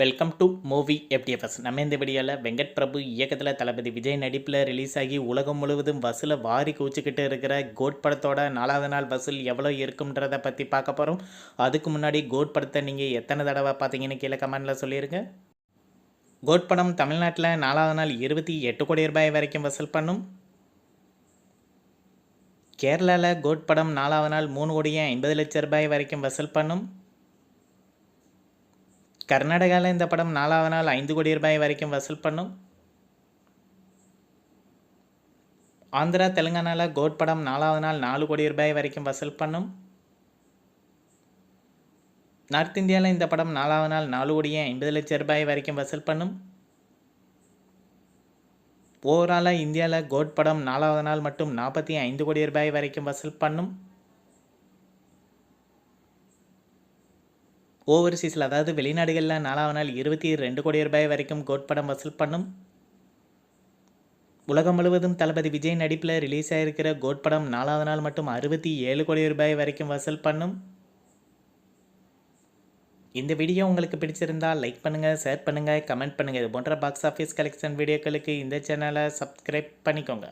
Welcome to movie FDFS. நம்ம இந்த வீடியோவில் வெங்கட் பிரபு இயக்கத்தில் தளபதி விஜய் நடிப்பில் ரிலீஸ் ஆகி உலகம் முழுவதும் வசூலை வாரி குவிச்சுக்கிட்டு இருக்கிற கோட் படத்தோட 4வது நாள் வசூல் எவ்வளோ இருக்கும்ன்றதை பற்றி பார்க்க போகிறோம். அதுக்கு முன்னாடி கோட் படத்தை நீங்கள் எத்தனை தடவை பார்த்தீங்கன்னு கீழே கமெண்டில் சொல்லிடுங்க. கோட் படம் தமிழ்நாட்டில் 4வது நாள் 28 கோடி ரூபாய் வரைக்கும் வசூல் பண்ணும். கேரளாவில் கோட் படம் 4வது நாள் 3 கோடியே 50 லட்சம் ரூபாய் வரைக்கும் வசூல் பண்ணும். கர்நாடகாவில் இந்த படம் 4வது நாள் 5 கோடி ரூபாய் வரைக்கும் வசூல் பண்ணும். ஆந்திரா தெலுங்கானாவில் கோட் படம் 4வது நாள் 4 கோடி ரூபாய் வரைக்கும் வசூல் பண்ணும். நார்த் இந்தியாவில் இந்த படம் 4வது நாள் 4 கோடியே 50 லட்சம் ரூபாய் வரைக்கும் வசூல் பண்ணும். ஓவராலாக இந்தியாவில் கோட் படம் 4வது நாள் மட்டும் 45 கோடி ரூபாய் வரைக்கும் வசூல் பண்ணும். ஓவர்சீஸில் அதாவது வெளிநாடுகளில் 4வது நாள் 22 கோடி ரூபாய் வரைக்கும் கோட் படம் வசூல் பண்ணும். உலகம் முழுவதும் தளபதி விஜய் நடிப்பில் ரிலீஸ் ஆகிருக்கிற கோட் படம் 4வது நாள் மட்டும் 67 கோடி ரூபாய் வரைக்கும் வசூல் பண்ணும். இந்த வீடியோ உங்களுக்கு பிடிச்சிருந்தால் லைக் பண்ணுங்கள், ஷேர் பண்ணுங்கள், கமெண்ட் பண்ணுங்கள். இது போன்ற பாக்ஸ் ஆஃபீஸ் கலெக்ஷன் வீடியோக்களுக்கு இந்த சேனலை சப்ஸ்கிரைப் பண்ணிக்கோங்க.